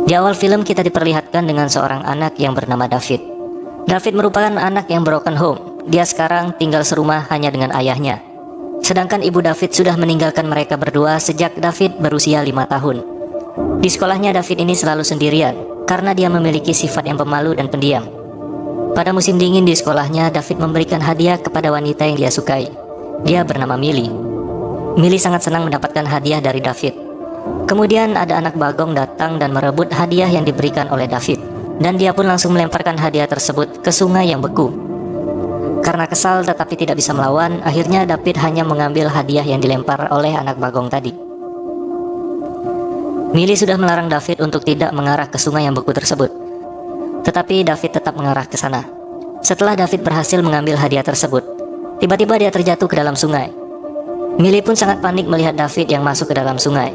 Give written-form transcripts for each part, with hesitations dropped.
Di awal film kita diperlihatkan dengan seorang anak yang bernama David. David merupakan anak yang broken home. Dia sekarang tinggal serumah hanya dengan ayahnya. Sedangkan ibu David sudah meninggalkan mereka berdua sejak David berusia 5 tahun. Di sekolahnya David ini selalu sendirian karena dia memiliki sifat yang pemalu dan pendiam. Pada musim dingin di sekolahnya, David memberikan hadiah kepada wanita yang dia sukai. Dia bernama Millie. Millie sangat senang mendapatkan hadiah dari David. Kemudian ada anak bagong datang dan merebut hadiah yang diberikan oleh David, dan dia pun langsung melemparkan hadiah tersebut ke sungai yang beku. Karena kesal tetapi tidak bisa melawan, akhirnya David hanya mengambil hadiah yang dilempar oleh anak bagong tadi. Millie sudah melarang David untuk tidak mengarah ke sungai yang beku tersebut, tetapi David tetap mengarah ke sana. Setelah David berhasil mengambil hadiah tersebut, tiba-tiba dia terjatuh ke dalam sungai. Millie pun sangat panik melihat David yang masuk ke dalam sungai.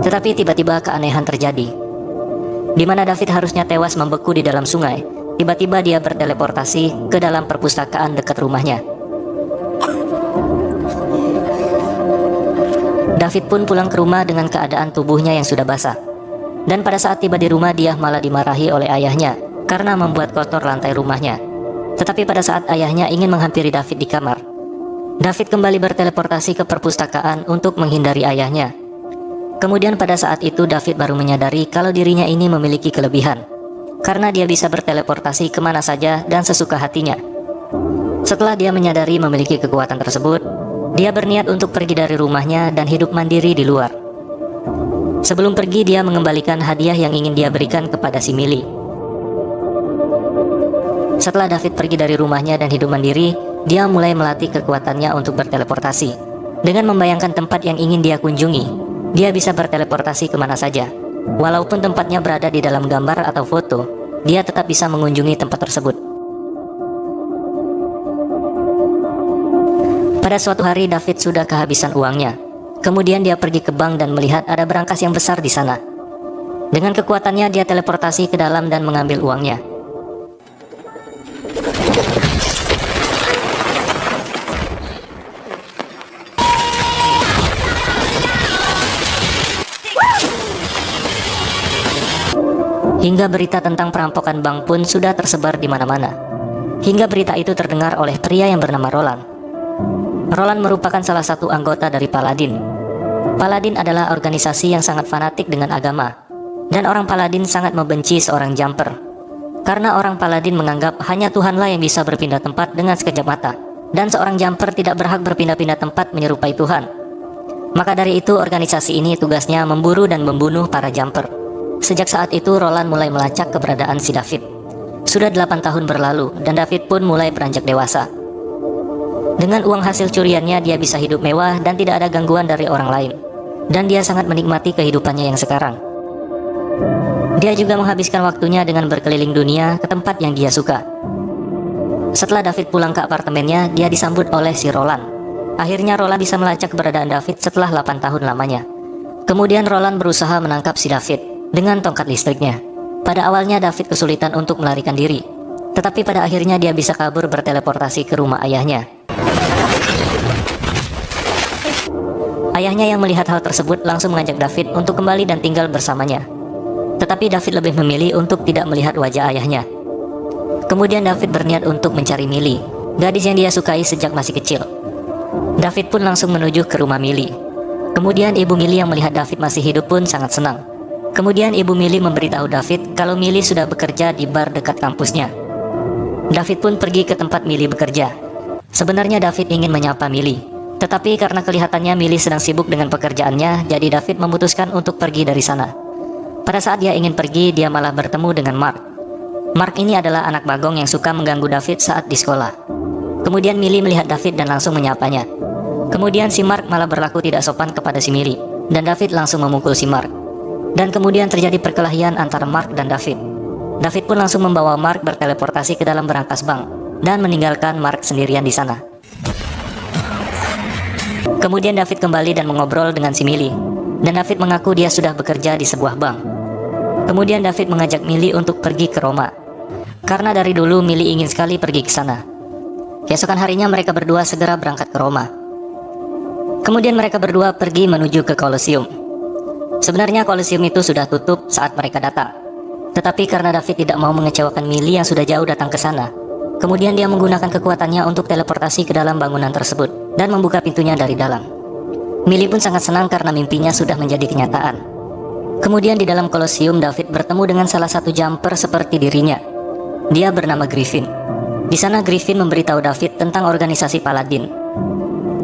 Tetapi tiba-tiba keanehan terjadi, di mana David harusnya tewas membeku di dalam sungai. Tiba-tiba dia berteleportasi ke dalam perpustakaan dekat rumahnya. David pun pulang ke rumah dengan keadaan tubuhnya yang sudah basah. Dan pada saat tiba di rumah, dia malah dimarahi oleh ayahnya karena membuat kotor lantai rumahnya. Tetapi pada saat ayahnya ingin menghampiri David di kamar, David kembali berteleportasi ke perpustakaan untuk menghindari ayahnya. Kemudian pada saat itu David baru menyadari kalau dirinya ini memiliki kelebihan, karena dia bisa berteleportasi kemana saja dan sesuka hatinya. Setelah dia menyadari memiliki kekuatan tersebut, dia berniat untuk pergi dari rumahnya dan hidup mandiri di luar. Sebelum pergi, dia mengembalikan hadiah yang ingin dia berikan kepada si Millie. Setelah David pergi dari rumahnya dan hidup mandiri, dia mulai melatih kekuatannya untuk berteleportasi. Dengan membayangkan tempat yang ingin dia kunjungi, dia bisa berteleportasi kemana saja. Walaupun tempatnya berada di dalam gambar atau foto, dia tetap bisa mengunjungi tempat tersebut. Pada suatu hari David sudah kehabisan uangnya. Kemudian dia pergi ke bank dan melihat ada berangkas yang besar di sana. Dengan kekuatannya dia teleportasi ke dalam dan mengambil uangnya. Hingga berita tentang perampokan bank pun sudah tersebar di mana-mana. Hingga berita itu terdengar oleh pria yang bernama Roland. Roland merupakan salah satu anggota dari Paladin. Paladin adalah organisasi yang sangat fanatik dengan agama, dan orang Paladin sangat membenci seorang jumper. Karena orang Paladin menganggap hanya Tuhanlah yang bisa berpindah tempat dengan sekejap mata, dan seorang jumper tidak berhak berpindah-pindah tempat menyerupai Tuhan. Maka dari itu organisasi ini tugasnya memburu dan membunuh para jumper. Sejak saat itu Roland mulai melacak keberadaan si David. Sudah 8 tahun berlalu dan David pun mulai beranjak dewasa. Dengan uang hasil curiannya dia bisa hidup mewah dan tidak ada gangguan dari orang lain. Dan dia sangat menikmati kehidupannya yang sekarang. Dia juga menghabiskan waktunya dengan berkeliling dunia ke tempat yang dia suka. Setelah David pulang ke apartemennya, dia disambut oleh si Roland. Akhirnya Roland bisa melacak keberadaan David setelah 8 tahun lamanya. Kemudian Roland berusaha menangkap si David dengan tongkat listriknya. Pada awalnya David kesulitan untuk melarikan diri, tetapi pada akhirnya dia bisa kabur berteleportasi ke rumah ayahnya. Ayahnya yang melihat hal tersebut langsung mengajak David untuk kembali dan tinggal bersamanya. Tetapi David lebih memilih untuk tidak melihat wajah ayahnya. Kemudian David berniat untuk mencari Millie, gadis yang dia sukai sejak masih kecil. David pun langsung menuju ke rumah Millie. Kemudian ibu Millie yang melihat David masih hidup pun sangat senang. Kemudian ibu Millie memberitahu David kalau Millie sudah bekerja di bar dekat kampusnya. David pun pergi ke tempat Millie bekerja. Sebenarnya David ingin menyapa Millie, tetapi karena kelihatannya Millie sedang sibuk dengan pekerjaannya, jadi David memutuskan untuk pergi dari sana. Pada saat dia ingin pergi, dia malah bertemu dengan Mark. Mark ini adalah anak bagong yang suka mengganggu David saat di sekolah. Kemudian Millie melihat David dan langsung menyapanya. Kemudian si Mark malah berlaku tidak sopan kepada si Millie, dan David langsung memukul si Mark. Dan kemudian terjadi perkelahian antara Mark dan David. David pun langsung membawa Mark berteleportasi ke dalam berangkas bank dan meninggalkan Mark sendirian di sana. Kemudian David kembali dan mengobrol dengan si Millie, dan David mengaku dia sudah bekerja di sebuah bank. Kemudian David mengajak Millie untuk pergi ke Roma, karena dari dulu Millie ingin sekali pergi ke sana. Keesokan harinya mereka berdua segera berangkat ke Roma. Kemudian mereka berdua pergi menuju ke Colosseum. Sebenarnya Kolosium itu sudah tutup saat mereka datang. Tetapi karena David tidak mau mengecewakan Millie yang sudah jauh datang ke sana, kemudian dia menggunakan kekuatannya untuk teleportasi ke dalam bangunan tersebut dan membuka pintunya dari dalam. Millie pun sangat senang karena mimpinya sudah menjadi kenyataan. Kemudian di dalam Kolosium, David bertemu dengan salah satu jumper seperti dirinya. Dia bernama Griffin. Di sana Griffin memberitahu David tentang organisasi Paladin.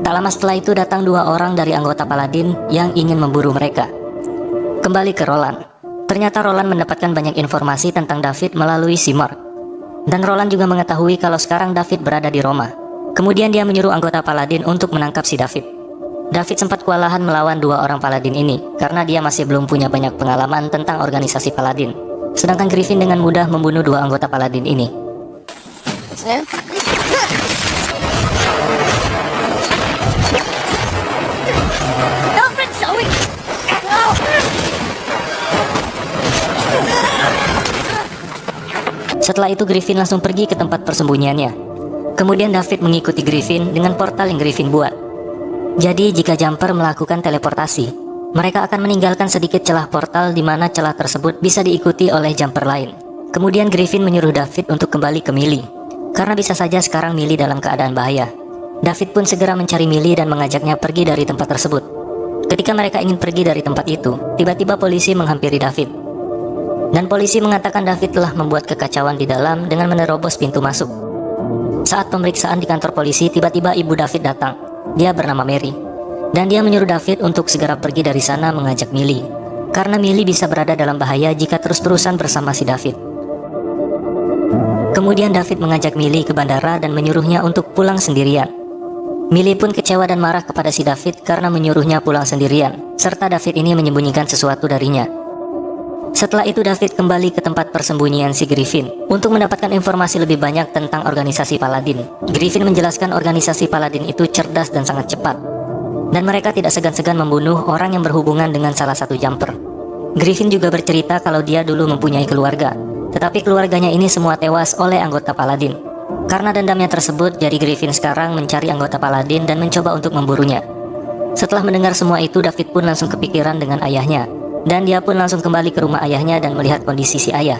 Tak lama setelah itu datang 2 orang dari anggota Paladin yang ingin memburu mereka. Kembali ke Roland. Ternyata Roland mendapatkan banyak informasi tentang David melalui si Mark. Dan Roland juga mengetahui kalau sekarang David berada di Roma. Kemudian dia menyuruh anggota Paladin untuk menangkap si David. David sempat kewalahan melawan 2 orang Paladin ini karena dia masih belum punya banyak pengalaman tentang organisasi Paladin. Sedangkan Griffin dengan mudah membunuh 2 anggota Paladin ini. Setelah itu Griffin langsung pergi ke tempat persembunyiannya. Kemudian David mengikuti Griffin dengan portal yang Griffin buat. Jadi jika jumper melakukan teleportasi, mereka akan meninggalkan sedikit celah portal di mana celah tersebut bisa diikuti oleh jumper lain. Kemudian Griffin menyuruh David untuk kembali ke Millie, karena bisa saja sekarang Millie dalam keadaan bahaya. David pun segera mencari Millie dan mengajaknya pergi dari tempat tersebut. Ketika mereka ingin pergi dari tempat itu, tiba-tiba polisi menghampiri David. Dan polisi mengatakan David telah membuat kekacauan di dalam dengan menerobos pintu masuk. Saat pemeriksaan di kantor polisi, tiba-tiba ibu David datang. Dia bernama Mary. Dan dia menyuruh David untuk segera pergi dari sana mengajak Millie. Karena Millie bisa berada dalam bahaya jika terus-terusan bersama si David. Kemudian David mengajak Millie ke bandara dan menyuruhnya untuk pulang sendirian. Millie pun kecewa dan marah kepada si David karena menyuruhnya pulang sendirian, serta David ini menyembunyikan sesuatu darinya. Setelah itu David kembali ke tempat persembunyian si Griffin untuk mendapatkan informasi lebih banyak tentang organisasi Paladin. Griffin menjelaskan organisasi Paladin itu cerdas dan sangat cepat, dan mereka tidak segan-segan membunuh orang yang berhubungan dengan salah satu jumper. Griffin juga bercerita kalau dia dulu mempunyai keluarga, tetapi keluarganya ini semua tewas oleh anggota Paladin. Karena dendamnya tersebut, jadi Griffin sekarang mencari anggota Paladin dan mencoba untuk memburunya. Setelah mendengar semua itu, David pun langsung kepikiran dengan ayahnya, dan dia pun langsung kembali ke rumah ayahnya dan melihat kondisi si ayah.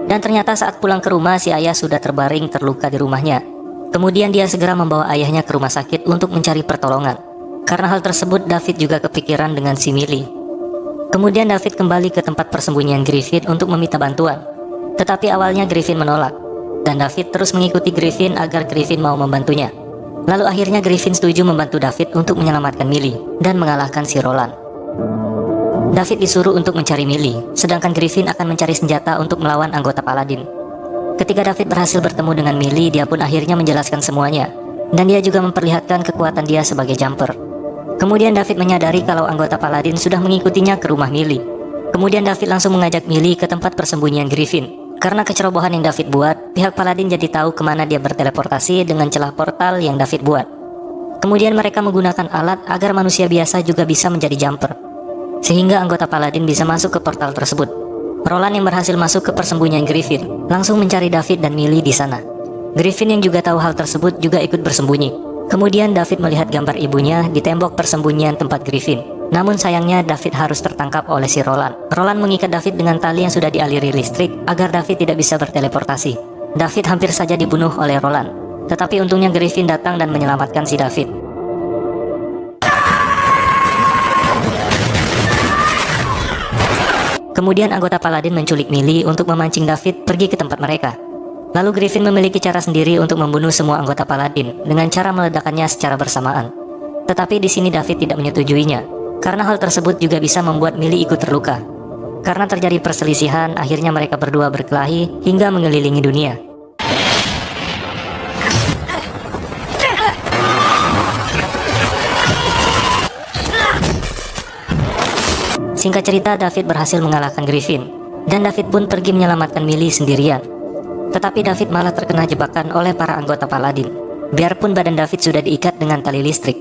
Dan ternyata saat pulang ke rumah, si ayah sudah terbaring terluka di rumahnya. Kemudian dia segera membawa ayahnya ke rumah sakit untuk mencari pertolongan. Karena hal tersebut, David juga kepikiran dengan si Millie. Kemudian David kembali ke tempat persembunyian Griffin untuk meminta bantuan. Tetapi awalnya Griffin menolak, dan David terus mengikuti Griffin agar Griffin mau membantunya. Lalu akhirnya Griffin setuju membantu David untuk menyelamatkan Millie dan mengalahkan si Roland. David disuruh untuk mencari Millie, sedangkan Griffin akan mencari senjata untuk melawan anggota Paladin. Ketika David berhasil bertemu dengan Millie, dia pun akhirnya menjelaskan semuanya, dan dia juga memperlihatkan kekuatan dia sebagai jumper. Kemudian David menyadari kalau anggota Paladin sudah mengikutinya ke rumah Millie. Kemudian David langsung mengajak Millie ke tempat persembunyian Griffin. Karena kecerobohan yang David buat, pihak Paladin jadi tahu kemana dia berteleportasi dengan celah portal yang David buat. Kemudian mereka menggunakan alat agar manusia biasa juga bisa menjadi jumper, sehingga anggota Paladin bisa masuk ke portal tersebut. Roland yang berhasil masuk ke persembunyian Griffin langsung mencari David dan Millie di sana. Griffin yang juga tahu hal tersebut juga ikut bersembunyi. Kemudian David melihat gambar ibunya di tembok persembunyian tempat Griffin. Namun sayangnya David harus tertangkap oleh si Roland. Roland mengikat David dengan tali yang sudah dialiri listrik agar David tidak bisa berteleportasi. David hampir saja dibunuh oleh Roland. Tetapi untungnya Griffin datang dan menyelamatkan si David. Kemudian anggota Paladin menculik Millie untuk memancing David pergi ke tempat mereka. Lalu Griffin memiliki cara sendiri untuk membunuh semua anggota Paladin dengan cara meledakannya secara bersamaan. Tetapi di sini David tidak menyetujuinya, karena hal tersebut juga bisa membuat Millie ikut terluka. Karena terjadi perselisihan, akhirnya mereka berdua berkelahi hingga mengelilingi dunia. Singkat cerita, David berhasil mengalahkan Griffin, dan David pun pergi menyelamatkan Millie sendirian. Tetapi David malah terkena jebakan oleh para anggota Paladin. Biarpun badan David sudah diikat dengan tali listrik,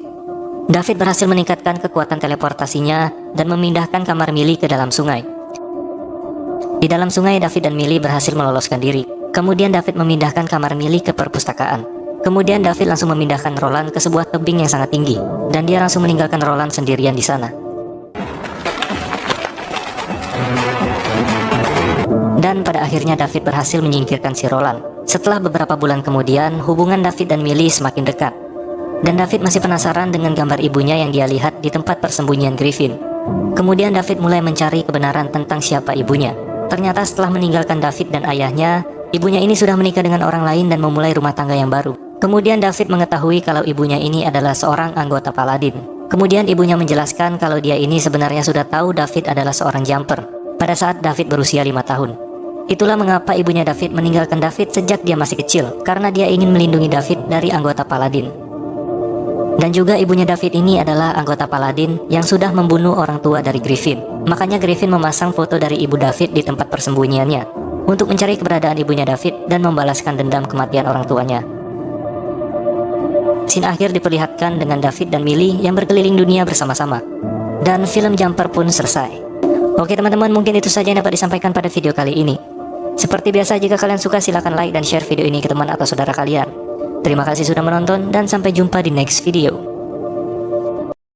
David berhasil meningkatkan kekuatan teleportasinya dan memindahkan kamar Millie ke dalam sungai. Di dalam sungai, David dan Millie berhasil meloloskan diri. Kemudian David memindahkan kamar Millie ke perpustakaan. Kemudian David langsung memindahkan Roland ke sebuah tebing yang sangat tinggi, dan dia langsung meninggalkan Roland sendirian di sana. Dan pada akhirnya David berhasil menyingkirkan si Roland. Setelah beberapa bulan kemudian, hubungan David dan Millie semakin dekat. Dan David masih penasaran dengan gambar ibunya yang dia lihat di tempat persembunyian Griffin. Kemudian David mulai mencari kebenaran tentang siapa ibunya. Ternyata setelah meninggalkan David dan ayahnya, ibunya ini sudah menikah dengan orang lain dan memulai rumah tangga yang baru. Kemudian David mengetahui kalau ibunya ini adalah seorang anggota Paladin. Kemudian ibunya menjelaskan kalau dia ini sebenarnya sudah tahu David adalah seorang jumper pada saat David berusia 5 tahun. Itulah mengapa ibunya David meninggalkan David sejak dia masih kecil, karena dia ingin melindungi David dari anggota Paladin. Dan juga ibunya David ini adalah anggota Paladin yang sudah membunuh orang tua dari Griffin. Makanya Griffin memasang foto dari ibu David di tempat persembunyiannya untuk mencari keberadaan ibunya David dan membalaskan dendam kematian orang tuanya. Scene akhir diperlihatkan dengan David dan Millie yang berkeliling dunia bersama-sama. Dan film Jumper pun selesai. Oke teman-teman, mungkin itu saja yang dapat disampaikan pada video kali ini. Seperti biasa, jika kalian suka silahkan like dan share video ini ke teman atau saudara kalian. Terima kasih sudah menonton dan sampai jumpa di next video.